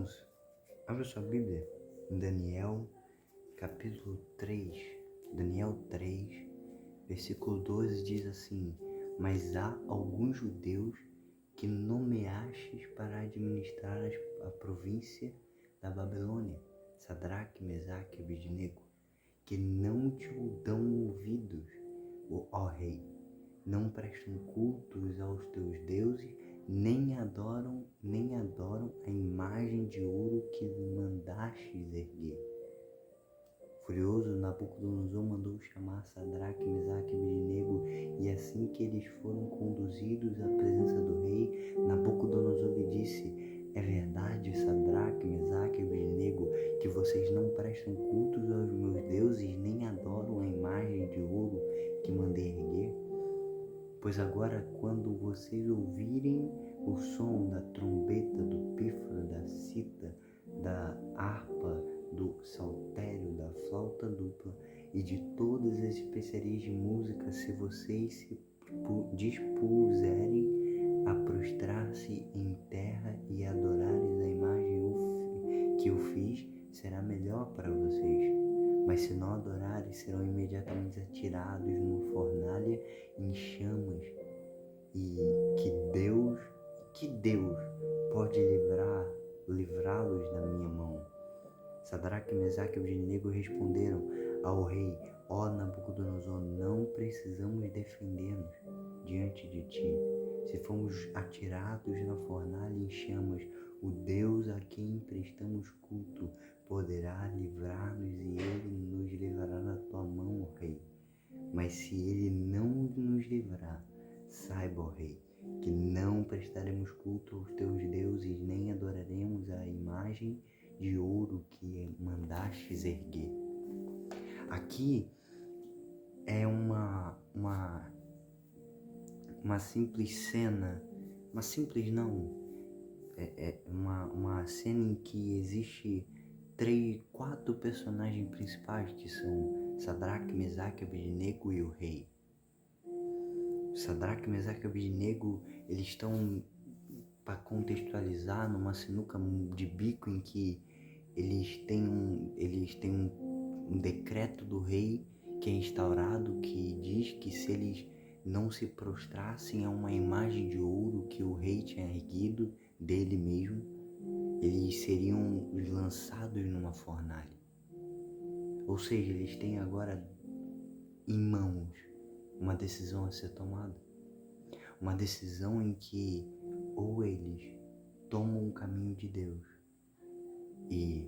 Irmãos, abra sua Bíblia em Daniel, capítulo 3. Daniel 3, versículo 12 diz assim: Mas há alguns judeus que nomeastes para administrar a província da Babilônia, Sadraque, Mesaque e Abednego, que não te dão ouvidos, ó rei, não prestam cultos aos teus deuses, nem adoram a imagem de ouro que mandastes erguer. Furioso, Nabucodonosor mandou chamar Sadraque, Mesaque e Abednego, e assim que eles foram conduzidos à presença do rei, Nabucodonosor lhe disse: É verdade, Sadraque, Mesaque e Abednego, que vocês não prestam cultos aos meus deuses, nem adoram a imagem de ouro que mandei erguer? Pois agora, quando vocês ouvirem o som da trombeta, do pífaro, da cita, da harpa, do saltério, da flauta dupla e de todas as especiarias de música, se vocês se dispuserem a prostrar-se em terra e adorarem a imagem que eu fiz, será melhor para vocês. Mas se não adorarem, serão imediatamente atirados numa fornalha em chamas. E que Deus pode livrá-los da minha mão? Sadraque, Mesaque e Abednego responderam ao rei: Ó Nabucodonosor, não precisamos defender-nos diante de ti. Se formos atirados na fornalha em chamas, o Deus a quem prestamos culto poderá livrar-nos e ele nos livrará da tua mão, ó rei. Mas se ele não nos livrar, saiba, ó rei, que não prestaremos culto aos teus deuses, nem adoraremos a imagem de ouro que mandastes erguer. Aqui é uma simples cena, uma cena em que existe 4 personagens principais, que são Sadraque, Mesaque, Abednego e o rei. Sadraque, Mesaque e Abednego, eles estão, para contextualizar, numa sinuca de bico em que eles têm um decreto do rei que é instaurado, que diz que se eles não se prostrassem a uma imagem de ouro que o rei tinha erguido dele mesmo, eles seriam lançados numa fornalha. Ou seja, eles têm agora em mãos uma decisão a ser tomada. Uma decisão em que ou eles tomam o caminho de Deus e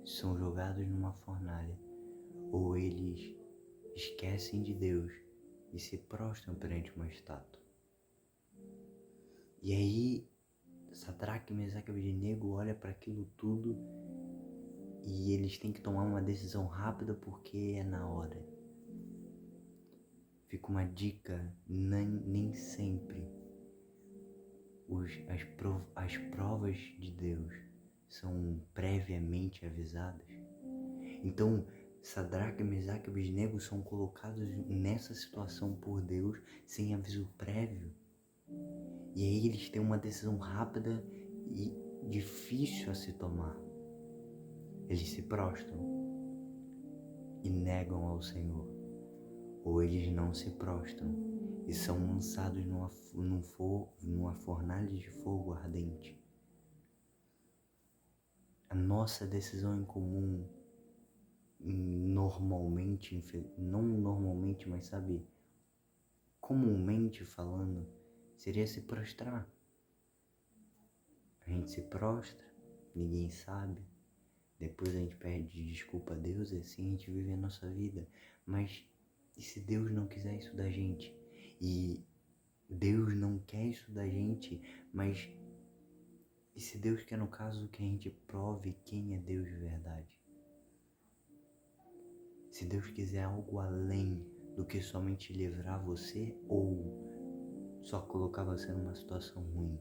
são jogados numa fornalha, ou eles esquecem de Deus e se prostram perante uma estátua. E aí, Sadraque, Mesaque e Abednego olha para aquilo tudo e eles têm que tomar uma decisão rápida porque é na hora. Fica uma dica: nem sempre as provas de Deus são previamente avisadas. Então, Sadraque, Mesaque e Abednego são colocados nessa situação por Deus sem aviso prévio. E aí eles têm uma decisão rápida e difícil a se tomar. Eles se prostram e negam ao Senhor, ou eles não se prostram e são lançados numa fornalha de fogo ardente. A nossa decisão em comum, normalmente, não normalmente, mas comumente falando, seria se prostrar. A gente se prostra, ninguém sabe, depois a gente pede desculpa a Deus e assim a gente vive a nossa vida. Mas e se Deus não quiser isso da gente? E Deus não quer isso da gente, mas e se Deus quer, no caso, que a gente prove quem é Deus de verdade? Se Deus quiser algo além do que somente livrar você ou só colocar você numa situação ruim.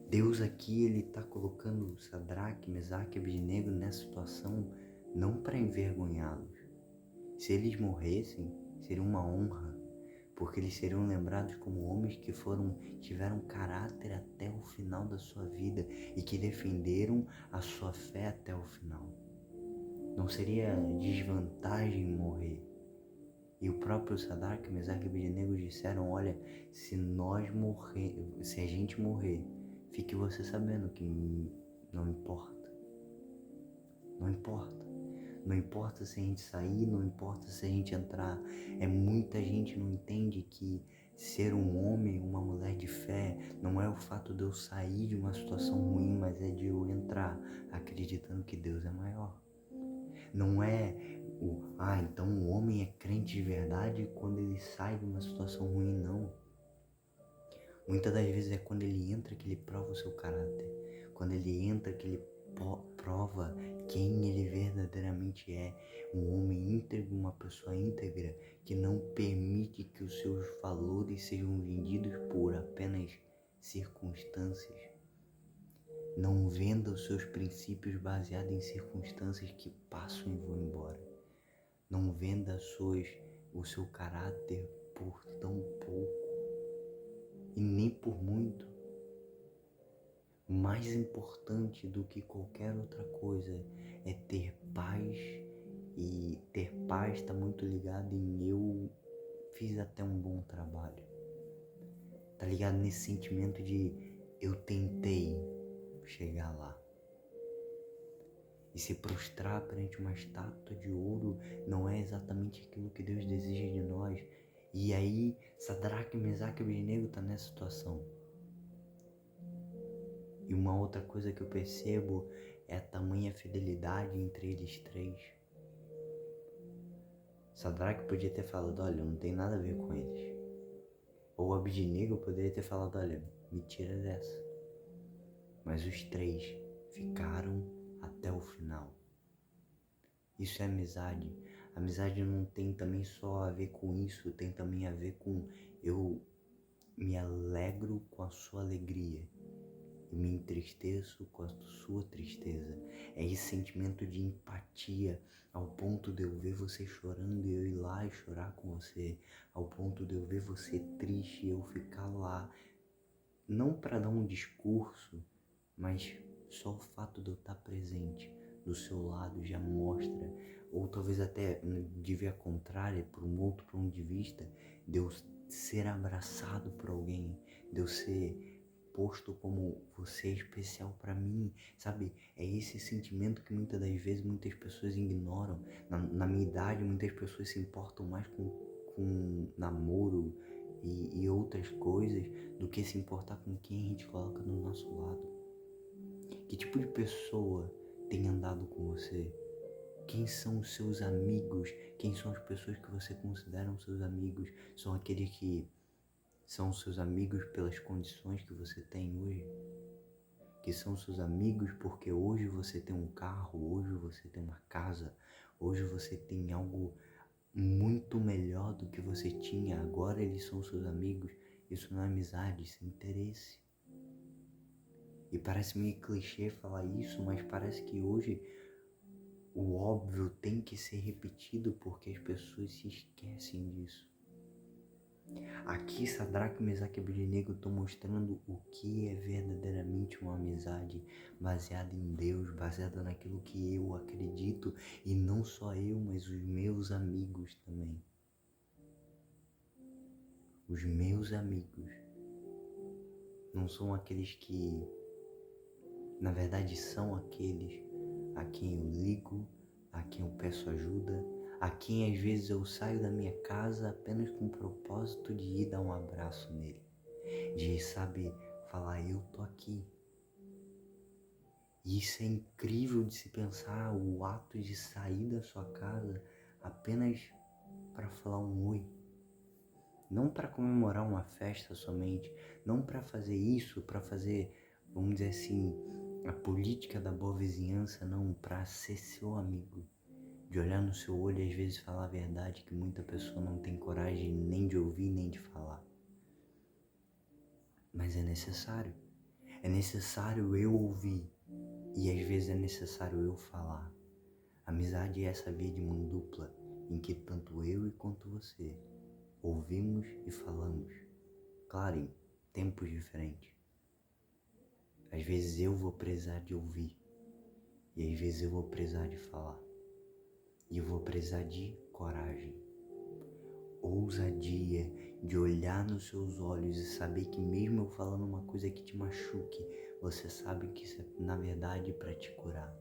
Deus aqui, ele está colocando Sadraque, Mesaque e Abednego nessa situação não para envergonhá-los. Se eles morressem, seria uma honra, porque eles serão lembrados como homens que tiveram caráter até o final da sua vida e que defenderam a sua fé até o final. Não seria desvantagem morrer. E o próprio Sadraque, Mesaque e Abednego disseram, olha, se a gente morrer, fique você sabendo que não importa. Não importa. Não importa se a gente sair, não importa se a gente entrar. Muita gente não entende que ser um homem, uma mulher de fé, não é o fato de eu sair de uma situação ruim, mas é de eu entrar acreditando que Deus é maior. Não é então o homem é crente de verdade quando ele sai de uma situação ruim, não. Muitas das vezes é quando ele entra que ele prova o seu caráter. Quando ele entra que ele prova quem ele verdadeiramente é. Um homem íntegro, uma pessoa íntegra que não permite que os seus valores sejam vendidos por apenas circunstâncias. Não venda os seus princípios baseados em circunstâncias que passam e vão embora. Não venda o seu caráter por tão pouco e nem por muito. Mais importante do que qualquer outra coisa é ter paz, e ter paz está muito ligado em eu fiz até um bom trabalho. Tá ligado nesse sentimento de eu tentei chegar lá. E se prostrar perante uma estátua de ouro não é exatamente aquilo que Deus deseja de nós. E aí, Sadraque, Mesaque e Abednego estão nessa situação. E uma outra coisa que eu percebo é a tamanha fidelidade entre eles três. Sadraque podia ter falado, olha, não tem nada a ver com eles. Ou Abednego poderia ter falado, olha, me tira dessa. Mas os três ficaram até o final. Isso é amizade. Amizade não tem também só a ver com isso, tem também a ver com eu me alegro com a sua alegria e me entristeço com a sua tristeza. É esse sentimento de empatia, ao ponto de eu ver você chorando e eu ir lá e chorar com você, ao ponto de eu ver você triste e eu ficar lá, não para dar um discurso, mas só o fato de eu estar presente do seu lado já mostra, ou talvez até de ver a contrária, por um outro ponto de vista, de eu ser abraçado por alguém, de eu ser posto como você é especial para mim, sabe? É esse sentimento que muitas das vezes muitas pessoas ignoram. Na minha idade, muitas pessoas se importam mais com namoro e outras coisas do que se importar com quem a gente coloca do nosso lado. Que tipo de pessoa tem andado com você? Quem são os seus amigos? Quem são as pessoas que você considera seus amigos? São aqueles que são seus amigos pelas condições que você tem hoje? Que são seus amigos porque hoje você tem um carro, hoje você tem uma casa, hoje você tem algo muito melhor do que você tinha, agora eles são seus amigos. Isso não é amizade, isso é interesse. E parece meio clichê falar isso, mas parece que hoje o óbvio tem que ser repetido porque as pessoas se esquecem disso. Aqui, Sadraque, Mesaque e Abednego estão mostrando o que é verdadeiramente uma amizade baseada em Deus, baseada naquilo que eu acredito, e não só eu, mas os meus amigos também. Os meus amigos não são aqueles que, na verdade, são aqueles a quem eu ligo, a quem eu peço ajuda, a quem às vezes eu saio da minha casa apenas com o propósito de ir dar um abraço nele, de, sabe, falar, eu tô aqui. E isso é incrível de se pensar, o ato de sair da sua casa apenas para falar um oi. Não para comemorar uma festa somente, não para fazer isso, para fazer, vamos dizer assim, a política da boa vizinhança, não, para ser seu amigo. De olhar no seu olho e às vezes falar a verdade que muita pessoa não tem coragem nem de ouvir nem de falar. Mas é necessário. É necessário eu ouvir e às vezes é necessário eu falar. Amizade é essa via de mão dupla em que tanto eu e quanto você ouvimos e falamos. Claro, em tempos diferentes. Às vezes eu vou precisar de ouvir, e às vezes eu vou precisar de falar. E eu vou precisar de coragem, ousadia, de olhar nos seus olhos e saber que mesmo eu falando uma coisa que te machuque, você sabe que isso é na verdade para te curar.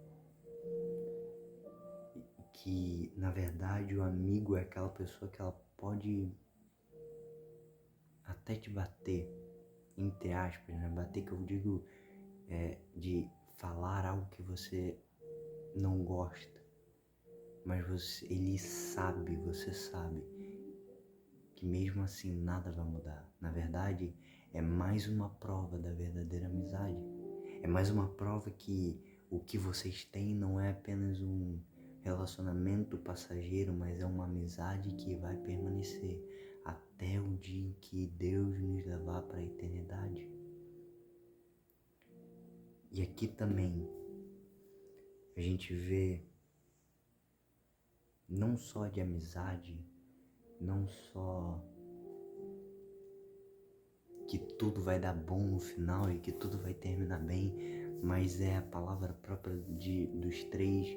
Que na verdade o amigo é aquela pessoa que ela pode até te bater, entre aspas, né? Bater que eu digo de falar algo que você não gosta, mas ele sabe, você sabe que mesmo assim nada vai mudar. Na verdade, é mais uma prova da verdadeira amizade. É mais uma prova que o que vocês têm não é apenas um relacionamento passageiro, mas é uma amizade que vai permanecer até o dia em que Deus nos levar para a eternidade. E aqui também a gente vê não só de amizade, não só que tudo vai dar bom no final e que tudo vai terminar bem, mas é a palavra própria dos 3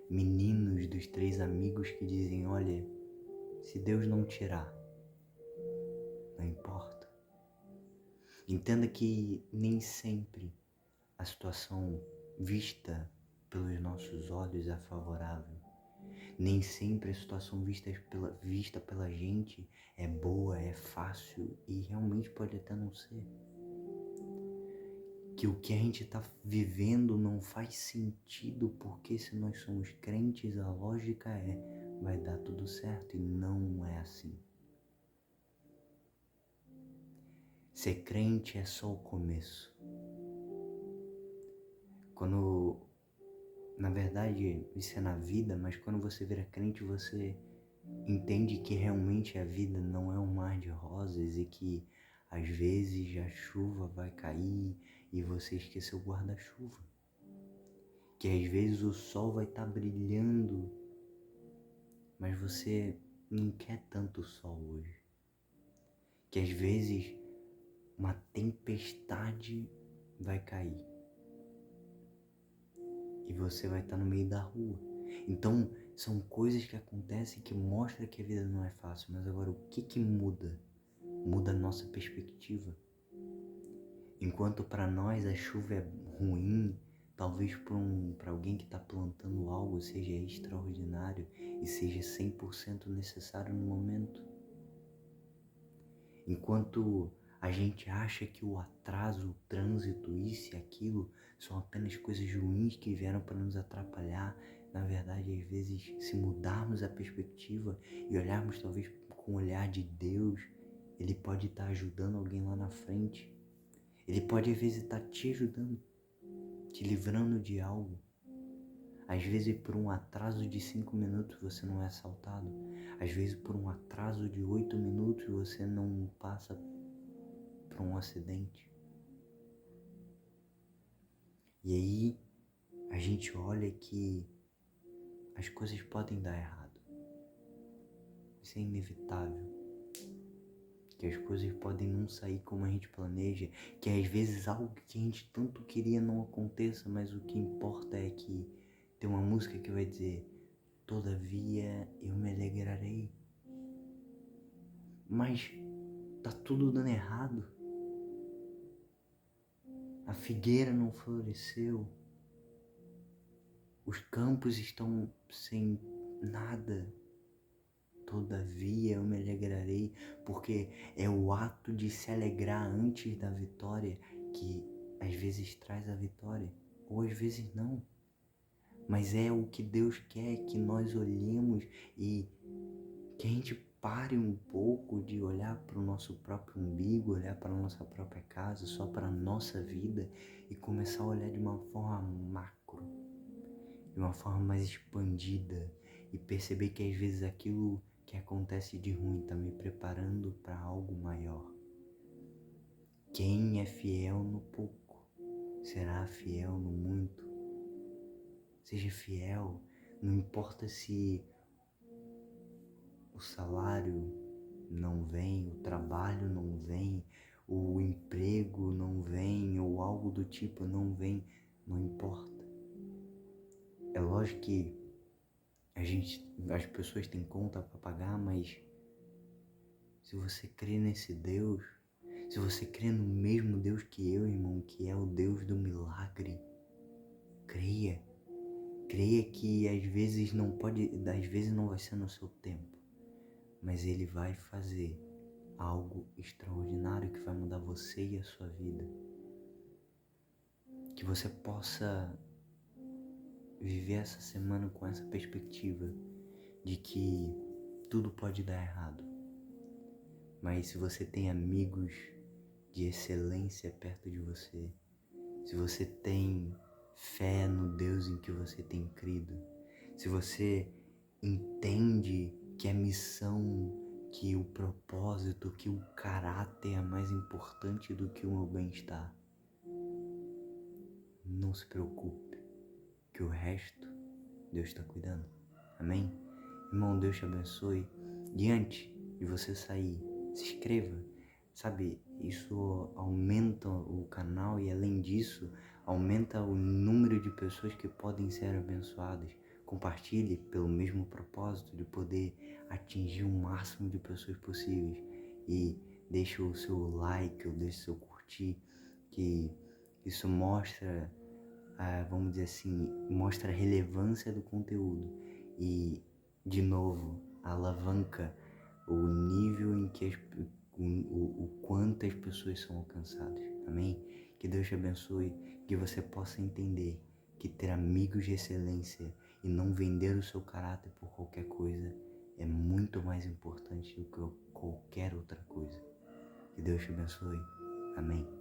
meninos, dos 3 amigos que dizem, olha, se Deus não tirar, não importa. Entenda que nem sempre a situação vista pelos nossos olhos é favorável. Nem sempre a situação vista pela gente é boa, é fácil e realmente pode até não ser. Que o que a gente está vivendo não faz sentido porque se nós somos crentes, a lógica vai dar tudo certo e não é assim. Ser crente é só o começo. Na verdade, isso é na vida, mas quando você vira crente, você entende que realmente a vida não é um mar de rosas e que às vezes a chuva vai cair e você esqueceu o guarda-chuva. Que às vezes o sol vai estar brilhando, mas você não quer tanto sol hoje. Que às vezes uma tempestade vai cair e você vai estar no meio da rua. Então, são coisas que acontecem que mostram que a vida não é fácil, mas agora o que muda? Muda a nossa perspectiva. Enquanto para nós a chuva é ruim, talvez para alguém que está plantando algo seja extraordinário e seja 100% necessário no momento. Enquanto a gente acha que o atraso, o trânsito, isso e aquilo são apenas coisas ruins que vieram para nos atrapalhar, na verdade, às vezes, se mudarmos a perspectiva e olharmos talvez com o olhar de Deus, Ele pode estar ajudando alguém lá na frente. Ele pode, às vezes, estar te ajudando, te livrando de algo. Às vezes, por um atraso de 5 minutos, você não é assaltado. Às vezes, por um atraso de 8 minutos, você não passa por um acidente. E aí, a gente olha que as coisas podem dar errado. Isso é inevitável. Que as coisas podem não sair como a gente planeja. Que às vezes algo que a gente tanto queria não aconteça, mas o que importa é que tem uma música que vai dizer: todavia eu me alegrarei. Mas tá tudo dando errado. A figueira não floresceu. Os campos estão sem nada. Todavia eu me alegrarei, porque é o ato de se alegrar antes da vitória que às vezes traz a vitória, ou às vezes não. Mas é o que Deus quer que nós olhemos e que a gente pare um pouco de olhar para o nosso próprio umbigo, olhar para a nossa própria casa, só para a nossa vida e começar a olhar de uma forma macro, de uma forma mais expandida e perceber que às vezes aquilo que acontece de ruim está me preparando para algo maior. Quem é fiel no pouco será fiel no muito. Seja fiel, não importa se o salário não vem, o trabalho não vem, o emprego não vem, ou algo do tipo não vem, não importa. É lógico que as pessoas têm conta para pagar, mas se você crê nesse Deus, se você crê no mesmo Deus que eu, irmão, que é o Deus do milagre, creia. Creia que às vezes não vai ser no seu tempo, mas Ele vai fazer algo extraordinário que vai mudar você e a sua vida. Que você possa viver essa semana com essa perspectiva de que tudo pode dar errado, mas se você tem amigos de excelência perto de você, se você tem fé no Deus em que você tem crido, se você entende que a missão, que o propósito, que o caráter é mais importante do que o meu bem-estar, não se preocupe, que o resto Deus está cuidando. Amém? Irmão, Deus te abençoe. E antes de você sair, se inscreva. Sabe, isso aumenta o canal e além disso, aumenta o número de pessoas que podem ser abençoadas. Compartilhe pelo mesmo propósito de poder atingir o máximo de pessoas possíveis. E deixe o seu like ou deixe o seu curtir, que isso mostra, vamos dizer assim, mostra a relevância do conteúdo e, de novo, alavanca o nível em que o quanto as pessoas são alcançadas. Amém? Que Deus te abençoe, que você possa entender que ter amigos de excelência e não vender o seu caráter por qualquer coisa é muito mais importante do que qualquer outra coisa. Que Deus te abençoe. Amém.